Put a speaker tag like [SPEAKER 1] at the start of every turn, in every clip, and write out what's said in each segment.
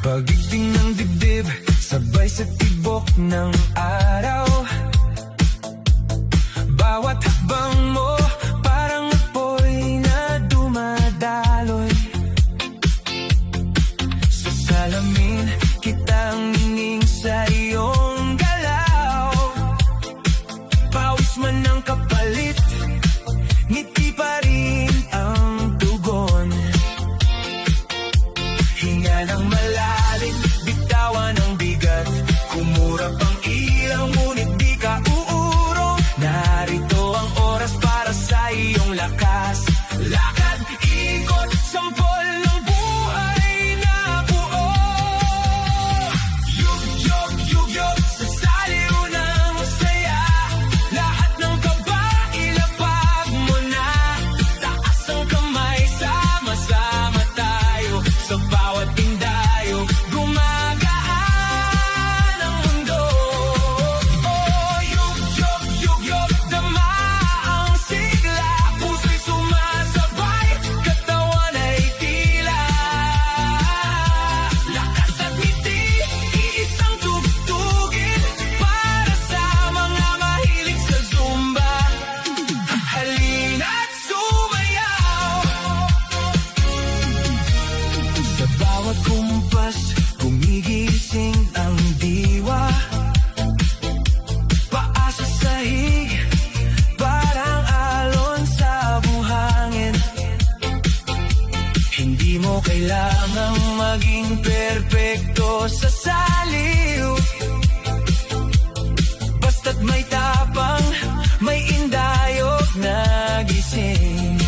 [SPEAKER 1] Pag-ibig ng dibdib, sabay sa tibok ng araw. Bawat hakbang mo, parang apoy na dumadaloy. Sa salamin, kitang ningning sa iyong galaw. Pawis man ang kapalit, ngiti pa rin ang tugon. Hinga ng malalim, bitawan ang bigat. Kumurap ang ilaw, ngunit di ka uurong. Narito ang oras para sa iyong lakas. Lakad, ikot, sampol ng buhay na buo. Yugyog, yugyog, sa saliw ng saya. Lahat ng kaba, ilapag mo na. Taas ang kamay, sama-sama tayo. Sa bawat tindayo, gumagaan ang mundo. Oh, yugyog, yugyog, dama ang sigla. Puso'y sumasabay, katawan ay tila. Lakas at ngiti, iisang tugtugin para sa mga mahilig sa Zumba. Halina't sumayaw. Sa bawat kumpas, gumigising ang diwa. Paa sa sahig, parang alon sa buhangin. Hindi mo kailangang maging perpekto sa saliw. Basta't may tapang, may indayog na gising.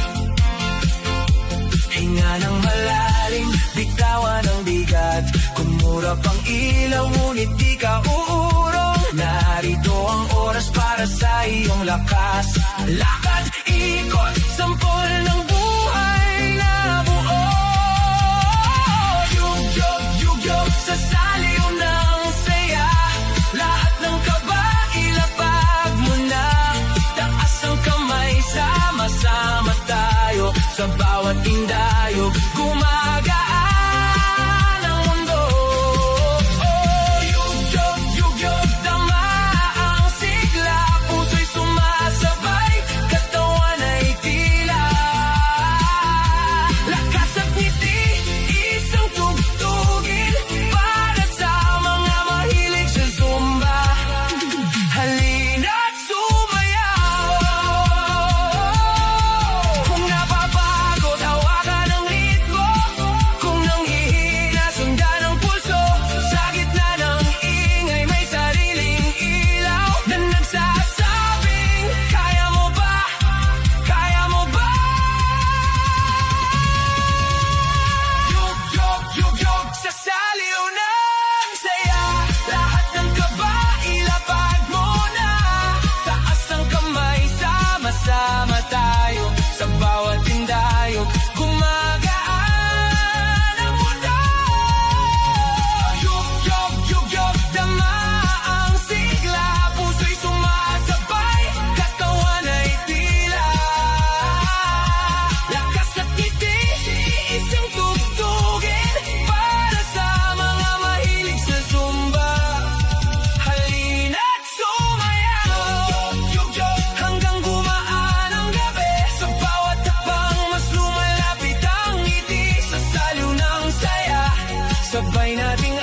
[SPEAKER 1] Hinga ng malalim, bitawan ang bigat. Kumurap ang ilaw, ngunit di ka uurong. Narito ang oras para sa iyong lakas. Lakad, ikot, sampol ng buhay na buo. Yugyog, yugyog, sa saliw ng saya. Lahat ng kaba, ilapag mo na. Taas ang kamay, sama-sama tayo. Sa bawat tindayo, gumagaan ang mundo. Oh, yugyog, yugyog, dama ang sigla. Puso'y sumasabay, katawan ay tila. Lakas at ngiti, isang tugtugin para sa mga mahilig sa Zumba. Halina't sumayaw. Kung napapagod, hawakan ang ritmo. Kung nanghihina, sundan ang pulso. Sa gitna ng ingay, may sariling ilaw na nagsasabing, kaya mo ba? Kaya mo ba? Yugyog, yugyog, sa saliw ng saya. Lahat ng kaba, ilapag mo na. Taas ang kamay, sama-sama tayo. Sa bawat tindayo, gumagaan ang mundo. Yugyog, yugyog, dama ang sigla. Puso'y sumasabay, katawan ay tila. Lakas at ngiti, isang tugtugin para sa mga mahilig sa Zumba. Halina't sumayaw. Yugyog, hanggang gumaan ang gabi. Sa bawat hakbang, mas lumalapit ang ngiti. Sa saliw ng saya, sabay nating